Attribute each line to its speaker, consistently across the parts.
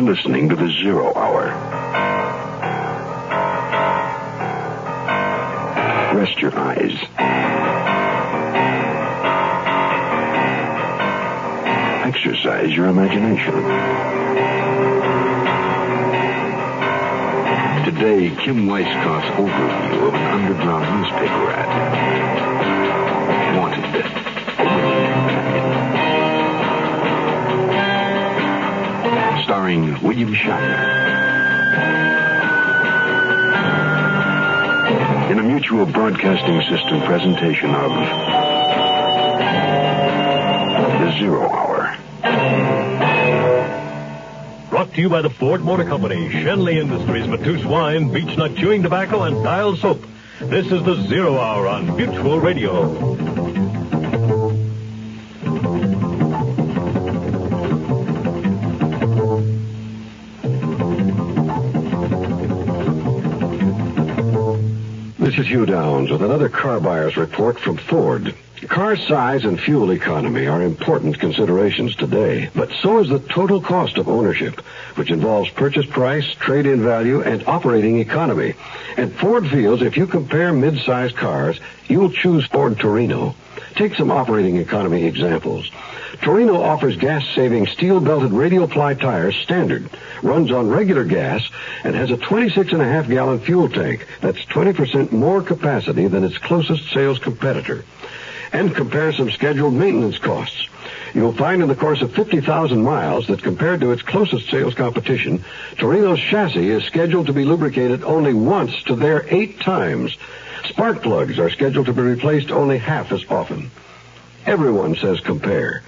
Speaker 1: listening to the Zero Hour. Rest your eyes. Exercise your imagination. Today, Kim Weisskoff's overview of an underground newspaper ad. Wanted. Starring William Shatner. In a Mutual Broadcasting System presentation of The Zero Hour.
Speaker 2: Brought to you by the Ford Motor Company, Shenley Industries, Matus Wine, Beech Nut Chewing Tobacco, and Dial Soap. This is the Zero Hour on Mutual Radio.
Speaker 1: This is Hugh Downs with another car buyer's report from Ford. Car size and fuel economy are important considerations today, but so is the total cost of ownership, which involves purchase price, trade-in value, and operating economy. And Ford feels if you compare mid-size cars, you'll choose Ford Torino. Take some operating economy examples. Torino offers gas-saving steel-belted radial-ply tires standard, runs on regular gas, and has a 26.5-gallon fuel tank. That's 20% more capacity than its closest sales competitor. And compare some scheduled maintenance costs. You'll find in the course of 50,000 miles that compared to its closest sales competition, Torino's chassis is scheduled to be lubricated only once to their 8 times. Spark plugs are scheduled to be replaced only half as often. Everyone says compare.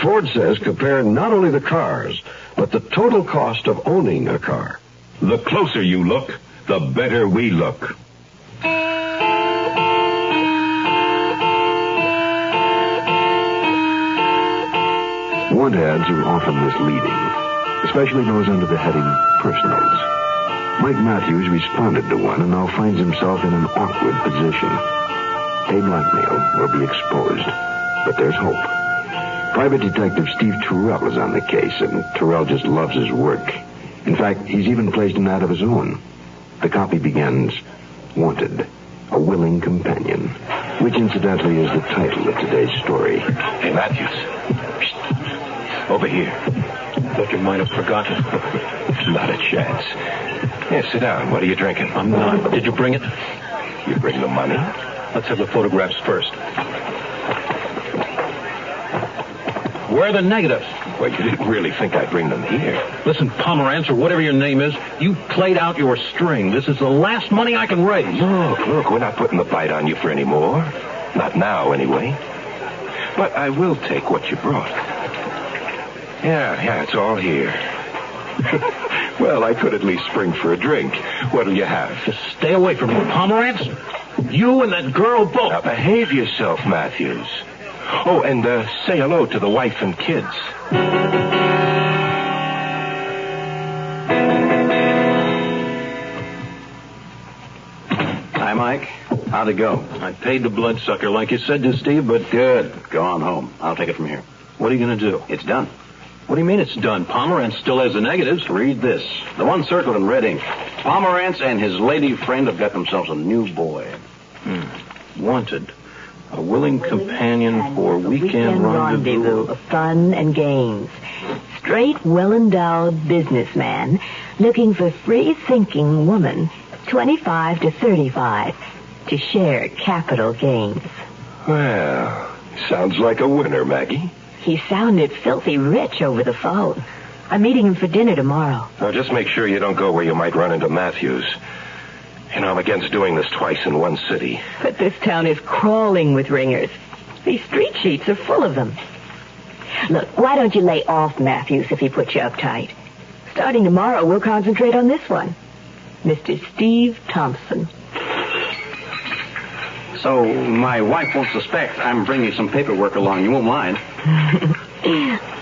Speaker 1: Ford says compare not only the cars, but the total cost of owning a car.
Speaker 3: The closer you look, the better we look.
Speaker 1: Want ads are often misleading, especially those under the heading Personals. Mike Matthews responded to one and now finds himself in an awkward position. Pay blackmail or be exposed, but there's hope. Private Detective Steve Terrell is on the case, and Terrell just loves his work. In fact, he's even placed an ad of his own. The copy begins, Wanted, a willing companion, which incidentally is the title of today's story.
Speaker 3: Hey, Matthews. Over here. Thought you might have forgotten. Not a chance. Yeah, sit down. What are you drinking?
Speaker 2: I'm not. Did you bring it?
Speaker 3: You bring the money?
Speaker 2: Let's have the photographs first. Where are the negatives?
Speaker 3: Well, you didn't really think I'd bring them here.
Speaker 2: Listen, Pomerantz, or whatever your name is, you played out your string. This is the last money I can raise.
Speaker 3: Look, we're not putting the bite on you for any more. Not now, anyway. But I will take what you brought. Yeah, it's all here. Well, I could at least spring for a drink. What'll you have?
Speaker 2: Just stay away from me, Pomerantz. You and that girl both.
Speaker 3: Now, behave yourself, Matthews. Oh, and say hello to the wife and kids.
Speaker 4: Hi, Mike. How'd it go?
Speaker 2: I paid the bloodsucker like you said to Steve, but...
Speaker 4: Good. Go on home. I'll take it from here.
Speaker 2: What are you going to do?
Speaker 4: It's done.
Speaker 2: What do you mean it's done? Pomerantz still has the negatives.
Speaker 4: Read this. The one circled in red ink. Pomerantz and his lady friend have got themselves a new boy.
Speaker 2: Wanted. A willing companion for weekend rendezvous
Speaker 5: of fun and games. Straight, well-endowed businessman looking for free-thinking woman, 25 to 35, to share capital gains.
Speaker 3: Well, sounds like a winner, Maggie.
Speaker 5: He sounded filthy rich over the phone. I'm meeting him for dinner tomorrow.
Speaker 3: Now, just make sure you don't go where you might run into Matthews. You know, I'm against doing this twice in one city.
Speaker 5: But this town is crawling with ringers. These street sheets are full of them. Look, why don't you lay off Matthews if he puts you uptight? Starting tomorrow, we'll concentrate on this one. Mr. Steve Thompson.
Speaker 4: So, my wife won't suspect I'm bringing some paperwork along. You won't mind?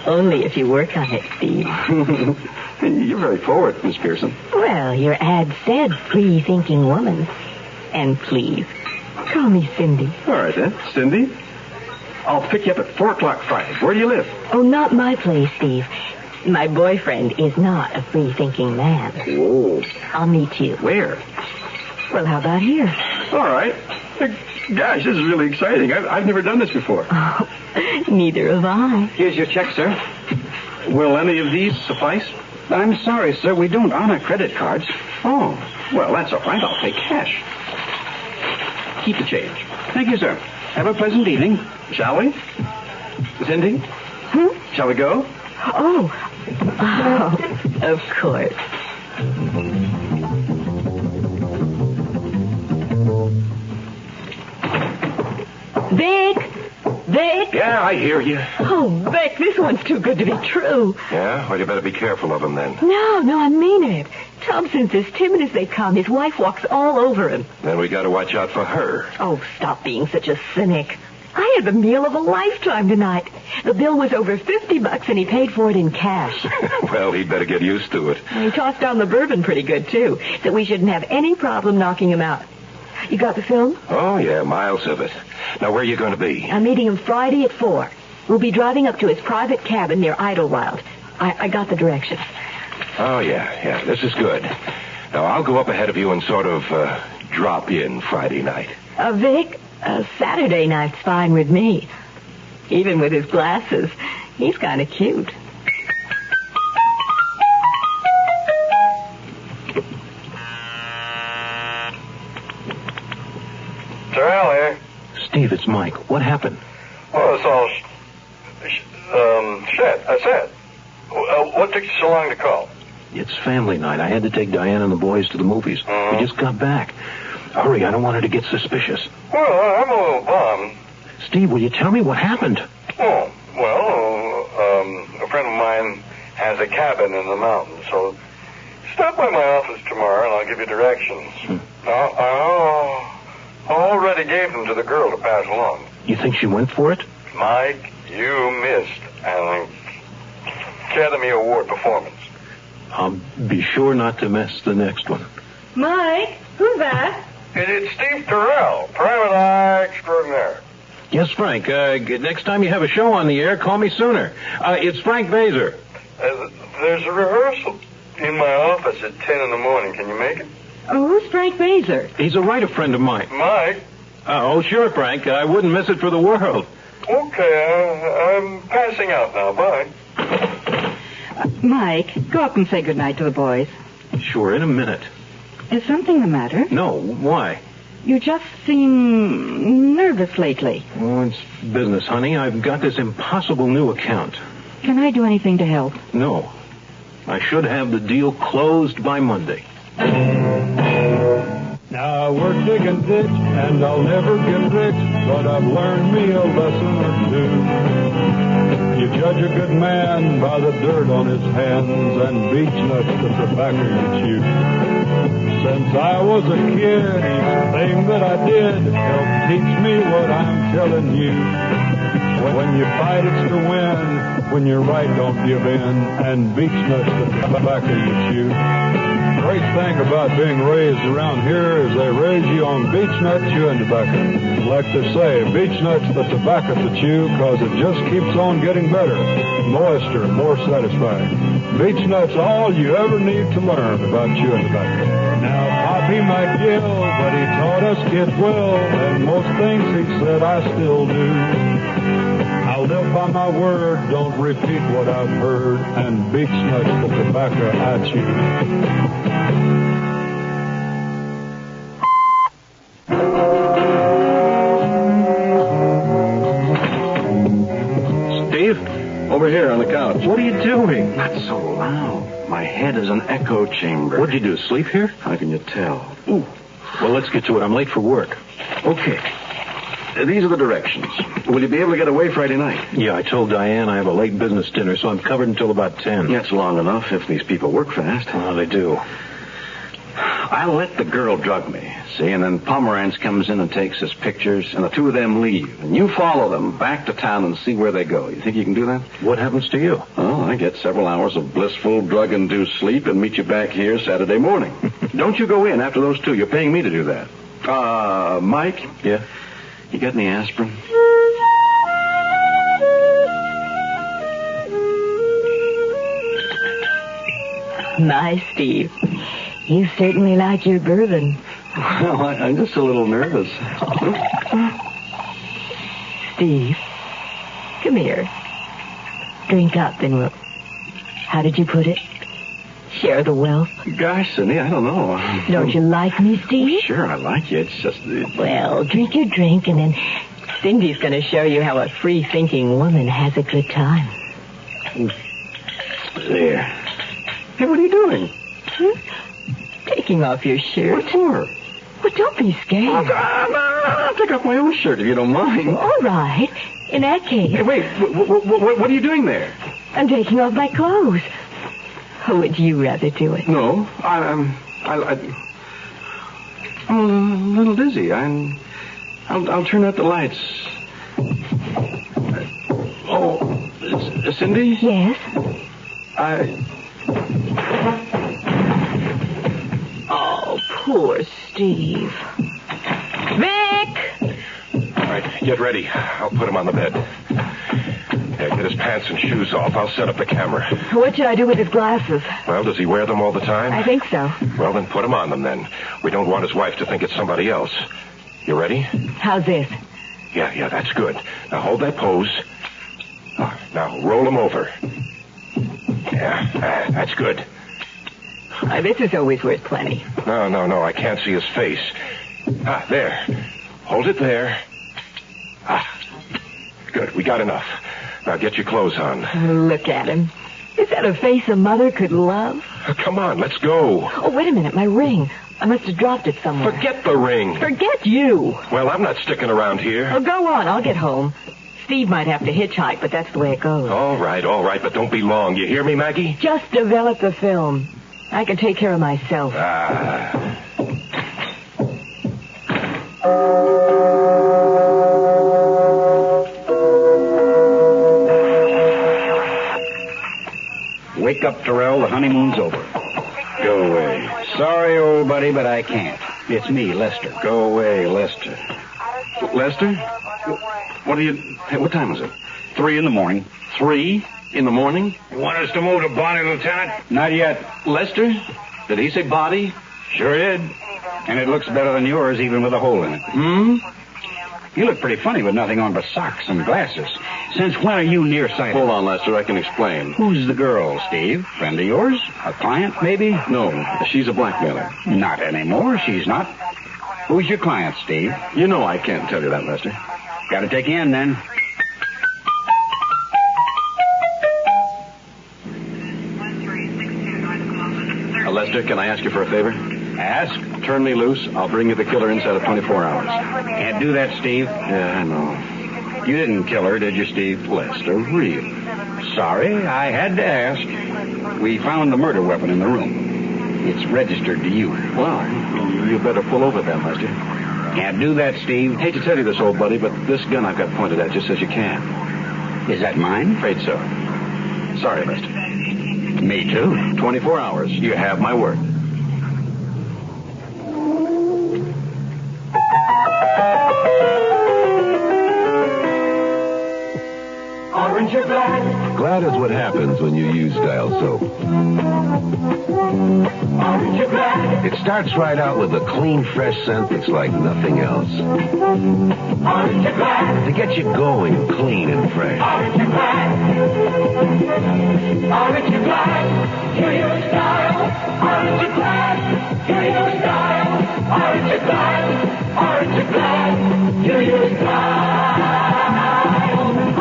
Speaker 5: Only if you work on it, Steve.
Speaker 4: You're very forward, Miss Pearson.
Speaker 5: Well, your ad said free-thinking woman. And please, call me Cindy.
Speaker 4: All right, then. Cindy, I'll pick you up at 4 o'clock Friday. Where do you live?
Speaker 5: Oh, not my place, Steve. My boyfriend is not a free-thinking man.
Speaker 4: Whoa.
Speaker 5: I'll meet you.
Speaker 4: Where?
Speaker 5: Well, how about here?
Speaker 4: All right. Gosh, this is really exciting. I've never done this before.
Speaker 5: Oh, neither have I.
Speaker 4: Here's your check, sir. Will any of these suffice? I'm sorry, sir. We don't honor credit cards. Oh, well, that's all right. I'll pay cash. Keep the change. Thank you, sir. Have a pleasant evening. Shall we? Cindy? Shall we go?
Speaker 5: Oh, of course. Vic!
Speaker 3: Yeah, I hear you.
Speaker 5: Oh, Vic, this one's too good to be true.
Speaker 3: Yeah? Well, you better be careful of him then.
Speaker 5: No, I mean it. Thompson's as timid as they come. His wife walks all over him.
Speaker 3: Then we got to watch out for her.
Speaker 5: Oh, stop being such a cynic. I had the meal of a lifetime tonight. The bill was over $50, and he paid for it in cash.
Speaker 3: Well, he'd better get used to it.
Speaker 5: He tossed down the bourbon pretty good, too, so we shouldn't have any problem knocking him out. You got the film?
Speaker 3: Oh, yeah, miles of it. Now, where are you going to be?
Speaker 5: I'm meeting him Friday at 4. We'll be driving up to his private cabin near Idlewild. I got the directions.
Speaker 3: Oh, yeah, this is good. Now, I'll go up ahead of you and sort of drop in Friday night.
Speaker 5: Vic, Saturday night's fine with me. Even with his glasses, he's kind of cute.
Speaker 6: Terrell here.
Speaker 3: Steve, it's Mike. What happened?
Speaker 6: Well, it's all shit. I said. What took you so long to call?
Speaker 3: It's family night. I had to take Diane and the boys to the movies.
Speaker 6: Mm-hmm.
Speaker 3: We just got back. Hurry, I don't want her to get suspicious.
Speaker 6: Well, I'm a little bummed.
Speaker 3: Steve, will you tell me what happened?
Speaker 6: Oh, well, a friend of mine has a cabin in the mountains, so stop by my office tomorrow and I'll give you directions. I already gave them to the girl to pass along.
Speaker 3: You think she went for it?
Speaker 6: Mike, you missed an Academy Award performance.
Speaker 3: I'll be sure not to miss the next one.
Speaker 5: Mike, who's that?
Speaker 6: It's Steve Terrell, private eye extraordinaire.
Speaker 3: Yes, Frank. Next time you have a show on the air, call me sooner. It's Frank Vaser.
Speaker 6: There's a rehearsal in my office at 10 in the morning. Can you make it?
Speaker 5: Oh, who's Frank Vaser?
Speaker 3: He's a writer friend of mine.
Speaker 6: Mike?
Speaker 3: Oh, sure, Frank. I wouldn't miss it for the world.
Speaker 6: Okay, I'm passing out now. Bye.
Speaker 7: Mike, go up and say goodnight to the boys.
Speaker 3: Sure, in a minute.
Speaker 7: Is something the matter?
Speaker 3: No, why?
Speaker 7: You just seem nervous lately.
Speaker 3: Oh, it's business, honey. I've got this impossible new account.
Speaker 7: Can I do anything to help?
Speaker 3: No. I should have the deal closed by Monday.
Speaker 8: Now we're digging ditch, and I'll never get rich, but I've learned me a lesson or two. You judge a good man by the dirt on his hands and beech nuts the tobacco you chew. Since I was a kid, each thing that I did helped teach me what I'm telling you. When you fight, it's to win. When you're right, don't give in. And beech nuts the tobacco you chew. Great thing about being raised around here is they raise you on beech nut chewing tobacco. Like they say, beech nuts the tobacco to chew, cause it just keeps on getting better, moister, more satisfying. Beech nuts all you ever need to learn about chewing tobacco. Now, Poppy might yell, but he taught us kids well, and most things he said I still do. I'll live by my word, don't repeat what I've heard, and beech nuts the tobacco I chew.
Speaker 3: Steve?
Speaker 4: Over here on the couch.
Speaker 3: What are you doing?
Speaker 4: Not so loud. My head is an echo chamber.
Speaker 3: What'd you do, sleep here?
Speaker 4: How can you tell?
Speaker 3: Ooh. Well, let's get to it. I'm late for work.
Speaker 4: Okay. These are the directions. Will you be able to get away Friday night?
Speaker 3: Yeah, I told Diane I have a late business dinner, so I'm covered until about 10.
Speaker 4: That's long enough if these people work fast.
Speaker 3: Well, they do.
Speaker 4: I'll let the girl drug me, see, and then Pomerantz comes in and takes his pictures, and the two of them leave. And you follow them back to town and see where they go. You think you can do that?
Speaker 3: What happens to you?
Speaker 4: Oh, I get several hours of blissful, drug-induced sleep and meet you back here Saturday morning. Don't you go in after those two. You're paying me to do that. Mike?
Speaker 3: Yeah?
Speaker 4: You got any aspirin?
Speaker 5: My Steve, you certainly like your bourbon.
Speaker 4: Well, I'm just a little nervous.
Speaker 5: Steve, come here. Drink up and we'll... How did you put it? Share the wealth?
Speaker 4: Gosh, Cindy, I don't know.
Speaker 5: Don't you like me, Steve?
Speaker 4: Sure, I like you. It's just...
Speaker 5: Well, drink your drink and then Cindy's going to show you how a free-thinking woman has a good time.
Speaker 4: There. Hey, what are you doing?
Speaker 5: Taking off your shirt.
Speaker 4: What for?
Speaker 5: Well, don't be scared.
Speaker 4: I'll take off my own shirt if you don't mind.
Speaker 5: All right. In that case...
Speaker 4: Hey, wait. What are you doing there?
Speaker 5: I'm taking off my clothes. Would you rather do it?
Speaker 4: No, I'm a little dizzy. I'll turn out the lights. Cindy?
Speaker 5: Yes? Oh, poor Steve. Vic!
Speaker 3: All right, get ready. I'll put him on the bed. Yeah, get his pants and shoes off. I'll set up the camera.
Speaker 5: What should I do with his glasses?
Speaker 3: Well, does he wear them all the time?
Speaker 5: I think so.
Speaker 3: Well, then put him on them, then. We don't want his wife to think it's somebody else. You ready?
Speaker 5: How's this?
Speaker 3: Yeah, that's good. Now hold that pose. Now roll him over. Yeah, that's good.
Speaker 5: This is always worth plenty.
Speaker 3: No, I can't see his face. There. Hold it there. Good, we got enough. Now get your clothes on.
Speaker 5: Look at him. Is that a face a mother could love?
Speaker 3: Come on, let's go.
Speaker 5: Oh, wait a minute, my ring. I must have dropped it somewhere.
Speaker 3: Forget the ring.
Speaker 5: Forget you.
Speaker 3: Well, I'm not sticking around here.
Speaker 5: Oh, go on, I'll get home. Steve might have to hitchhike, but that's the way it goes.
Speaker 3: All right, but don't be long. You hear me, Maggie?
Speaker 5: Just develop the film. I can take care of myself.
Speaker 4: Wake up, Terrell. The honeymoon's over. Go away. Sorry, old buddy, but I can't. It's me, Lester. Go away, Lester. Lester? What are you... Hey, what time is it? 3 in the morning. 3 in the morning?
Speaker 6: You want us to move to Bonnie, Lieutenant?
Speaker 4: Not yet. Lester? Did he say body? Sure did. And it looks better than yours, even with a hole in it. You look pretty funny with nothing on but socks and glasses. Since when are you nearsighted?
Speaker 1: Hold on, Lester. I can explain.
Speaker 4: Who's the girl, Steve? Friend of yours? A client, maybe?
Speaker 1: No, she's a blackmailer.
Speaker 4: Not anymore. She's not. Who's your client, Steve?
Speaker 1: You know I can't tell you that, Lester.
Speaker 4: Gotta take you in, then.
Speaker 1: Lester, can I ask you for a favor?
Speaker 4: Ask.
Speaker 1: Turn me loose. I'll bring you the killer inside of 24 hours.
Speaker 4: Can't do that, Steve.
Speaker 1: Yeah, I know.
Speaker 4: You didn't kill her, did you, Steve?
Speaker 1: Lester, really?
Speaker 4: Sorry, I had to ask. We found the murder weapon in the room. It's registered to you.
Speaker 1: Well, you better pull over then, Lester.
Speaker 4: Can't do that, Steve.
Speaker 1: Hate to tell you this, old buddy, but this gun I've got pointed at just says you can.
Speaker 4: Is that mine?
Speaker 1: Afraid so. Sorry, Lester.
Speaker 4: Me too.
Speaker 1: 24 hours. You have my word.
Speaker 9: Orange or glad?
Speaker 1: Glad is what happens when you use Dial soap.
Speaker 9: Orange or glad?
Speaker 1: It starts right out with a clean, fresh scent that's like nothing else.
Speaker 9: Orange or glad?
Speaker 1: To get you going clean and fresh.
Speaker 9: Orange or glad? Orange or glad? To your style. Orange or glad? To your style. Orange or glad? Orange or glad? To your style.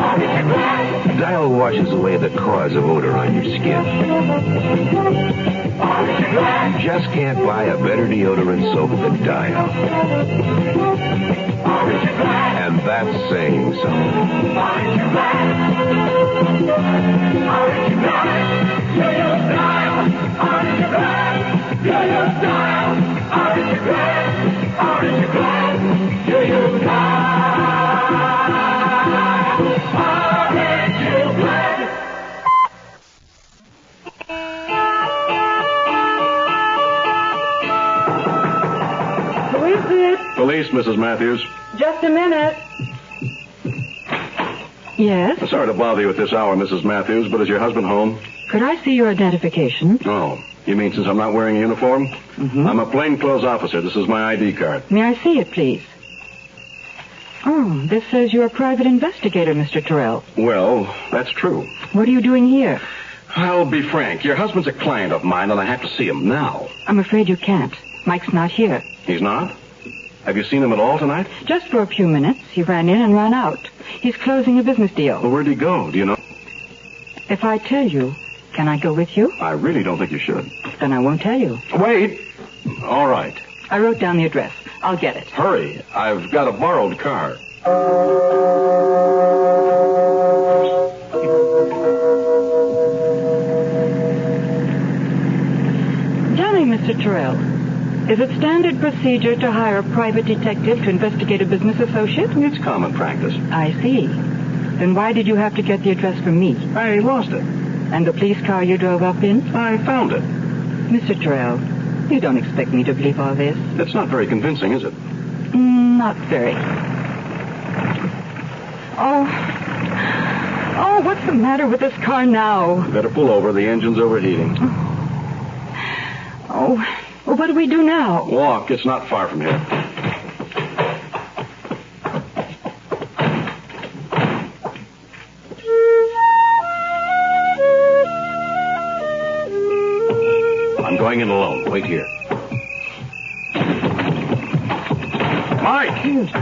Speaker 9: Orange or glad?
Speaker 1: Dial washes away the cause of odor on your skin. You just can't buy a better deodorant soap than Dial. And that's saying something. Police, Mrs. Matthews.
Speaker 7: Just a minute. Yes?
Speaker 1: Sorry to bother you at this hour, Mrs. Matthews, but is your husband home?
Speaker 7: Could I see your identification?
Speaker 1: Oh.
Speaker 4: You mean since I'm not wearing a uniform?
Speaker 7: Mm-hmm.
Speaker 4: I'm a plainclothes officer. This is my ID card.
Speaker 7: May I see it, please? Oh, this says you're a private investigator, Mr. Terrell.
Speaker 4: Well, that's true.
Speaker 7: What are you doing here?
Speaker 4: I'll be frank. Your husband's a client of mine, and I have to see him now.
Speaker 7: I'm afraid you can't. Mike's not here.
Speaker 4: He's not? Have you seen him at all tonight?
Speaker 7: Just for a few minutes. He ran in and ran out. He's closing a business deal.
Speaker 4: Well, where'd he go? Do you know?
Speaker 7: If I tell you, can I go with you?
Speaker 4: I really don't think you should.
Speaker 7: Then I won't tell you.
Speaker 4: Wait. All right.
Speaker 7: I wrote down the address. I'll get it.
Speaker 4: Hurry. I've got a borrowed car.
Speaker 7: Tell me, Mr. Terrell, is it standard procedure to hire a private detective to investigate a business associate?
Speaker 4: It's common practice.
Speaker 7: I see. Then why did you have to get the address from me?
Speaker 4: I lost it.
Speaker 7: And the police car you drove up in?
Speaker 4: I found it.
Speaker 7: Mr. Terrell, you don't expect me to believe all this.
Speaker 4: It's not very convincing, is it?
Speaker 7: Not very. Oh, what's the matter with this car now?
Speaker 4: Better pull over. The engine's overheating.
Speaker 7: Oh, well, what do we do now?
Speaker 4: Walk. It's not far from here. I'm going in alone. Wait here.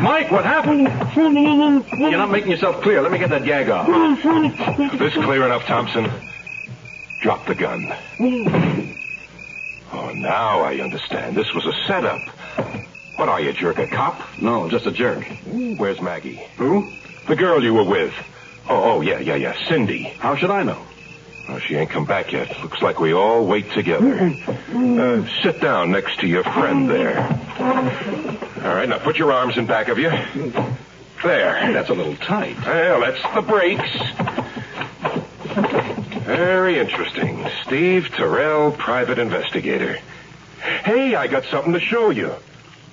Speaker 4: Mike, what happened? You're not making yourself clear. Let me get that gag off.
Speaker 3: This clear enough, Thompson? Drop the gun. Oh, now I understand. This was a setup. What are you, jerk, a cop?
Speaker 4: No, just a jerk.
Speaker 3: Where's Maggie?
Speaker 4: Who?
Speaker 3: The girl you were with. Oh, yeah. Cindy.
Speaker 4: How should I know?
Speaker 3: Oh, she ain't come back yet. Looks like we all wait together. Sit down next to your friend there. All right, now put your arms in back of you. There.
Speaker 4: That's a little tight.
Speaker 3: Well, that's the brakes. Very interesting. Steve Terrell, private investigator. Hey, I got something to show you.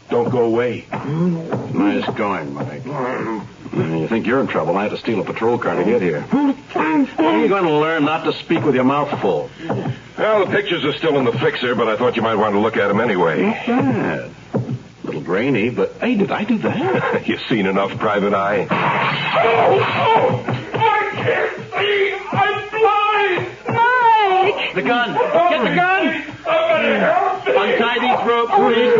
Speaker 3: Don't go away.
Speaker 4: Nice going, Mike. You think you're in trouble? I had to steal a patrol car to get here. You're going to learn not to speak with your mouth full.
Speaker 3: Well, the pictures are still in the fixer, but I thought you might want to look at them anyway.
Speaker 4: Not bad. A little grainy, but hey, did I do that?
Speaker 3: You've seen enough, Private Eye.
Speaker 9: Oh! I can't see! I'm blind!
Speaker 7: Mike!
Speaker 4: The gun! Get the gun!
Speaker 9: Somebody help me!
Speaker 4: Untie these ropes, please.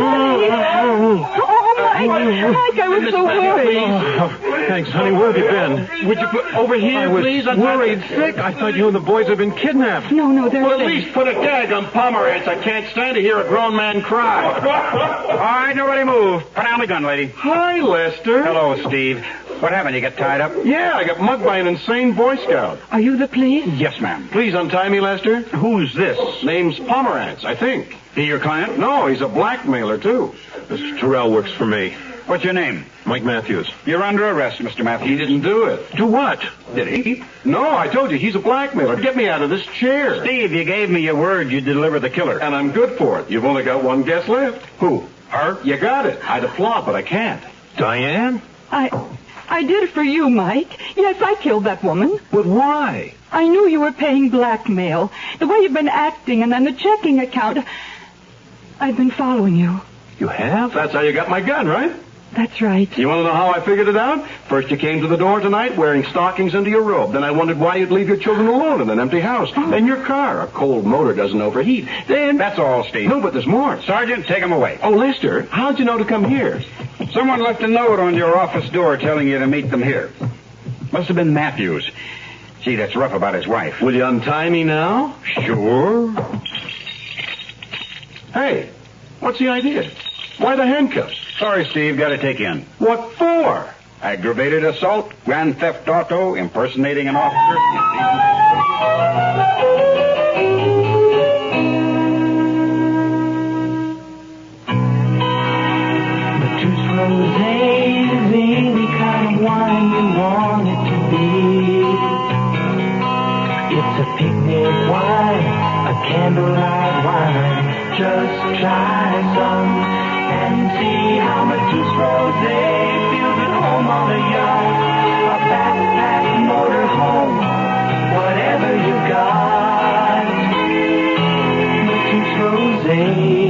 Speaker 7: Mike, I was so worried.
Speaker 8: Thanks, honey. Where have you been?
Speaker 4: Would you put over here, please?
Speaker 8: I was worried sick. I thought you and the boys had been kidnapped.
Speaker 7: No, they're
Speaker 4: Well, at
Speaker 7: safe.
Speaker 4: least put a gag on Pomerantz. I can't stand to hear a grown man cry.
Speaker 10: All right, nobody move. Put down the gun, lady.
Speaker 4: Hi, Lester.
Speaker 10: Hello, Steve. What happened? You get tied up?
Speaker 4: Yeah, I got mugged by an insane Boy Scout.
Speaker 7: Are you the police?
Speaker 10: Yes, ma'am.
Speaker 4: Please untie me, Lester.
Speaker 10: Who's this?
Speaker 4: Name's Pomerantz, I think.
Speaker 10: He your client?
Speaker 4: No, he's a blackmailer, too.
Speaker 8: Mr. Terrell works for me.
Speaker 10: What's your name?
Speaker 8: Mike Matthews.
Speaker 10: You're under arrest, Mr. Matthews.
Speaker 4: He didn't do it.
Speaker 8: Do what?
Speaker 10: Did he?
Speaker 4: No, I told you, he's a blackmailer. Get me out of this chair.
Speaker 10: Steve, you gave me your word you'd deliver the killer.
Speaker 4: And I'm good for it. You've only got one guess left.
Speaker 10: Who?
Speaker 4: Her? You got it. I'd applaud, but I can't.
Speaker 8: Diane?
Speaker 7: I did it for you, Mike. Yes, I killed that woman.
Speaker 8: But why?
Speaker 7: I knew you were paying blackmail. The way you've been acting and then the checking account. I've been following you.
Speaker 8: You have?
Speaker 4: That's how you got my gun, right?
Speaker 7: That's right.
Speaker 4: You want to know how I figured it out? First, you came to the door tonight wearing stockings under your robe. Then I wondered why you'd leave your children alone in an empty house. Then your car. A cold motor doesn't overheat. Then...
Speaker 10: That's all, Steve.
Speaker 4: No, but there's more.
Speaker 10: Sergeant, take him away.
Speaker 4: Oh, Lester, how'd you know to come here?
Speaker 10: Someone left a note on your office door telling you to meet them here. Must have been Matthews. Gee, that's rough about his wife.
Speaker 4: Will you untie me now?
Speaker 10: Sure.
Speaker 4: Hey, what's the idea? Why the handcuffs?
Speaker 10: Sorry, Steve, got to take you in.
Speaker 4: What for?
Speaker 10: Aggravated assault, grand theft auto, impersonating an officer.
Speaker 9: Any kind of wine you want it to be. It's a picnic wine, a candlelight wine. Just try some and see how Matisse Rosé feels at home on a yacht, a backpack motor home. me.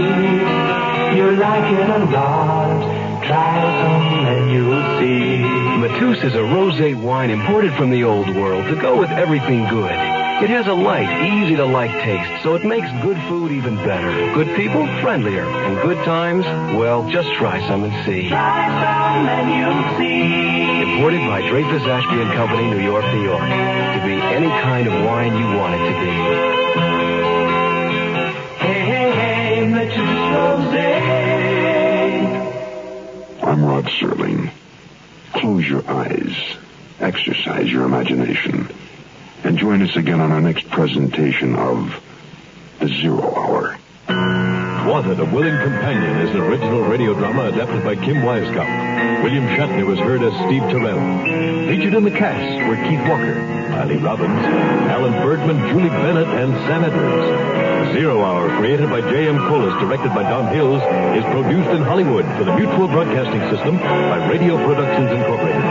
Speaker 9: You like it a lot. Try some and you'll see.
Speaker 11: Matus is a rosé wine imported from the old world to go with everything good. It has a light, easy-to-like taste, so it makes good food even better. Good people, friendlier. And good times, well, just try some and see.
Speaker 9: Try some and you'll see.
Speaker 11: Imported by Dreyfus Ashby & Company, New York, New York. To be any kind of wine you want it to be.
Speaker 9: Hey, hey, hey, Matus Rosé.
Speaker 12: I'm Rod Serling. Close your eyes. Exercise your imagination. And join us again on our next presentation of The Zero Hour.
Speaker 2: Wanted, A Willing Companion is an original radio drama adapted by Kim Weiskamp. William Shatner was heard as Steve Terrell. Featured in the cast were Keith Walker, Riley Robbins, Alan Bergman, Julie Bennett, and Sam Edwards. The Zero Hour, created by J.M. Kholos, directed by Don Hills, is produced in Hollywood for the Mutual Broadcasting System by Radio Productions Incorporated.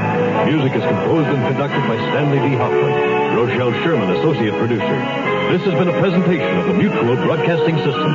Speaker 2: Music is composed and conducted by Stanley D. Hoffman. Rochelle Sherman, associate producer. This has been a presentation of the Mutual Broadcasting System.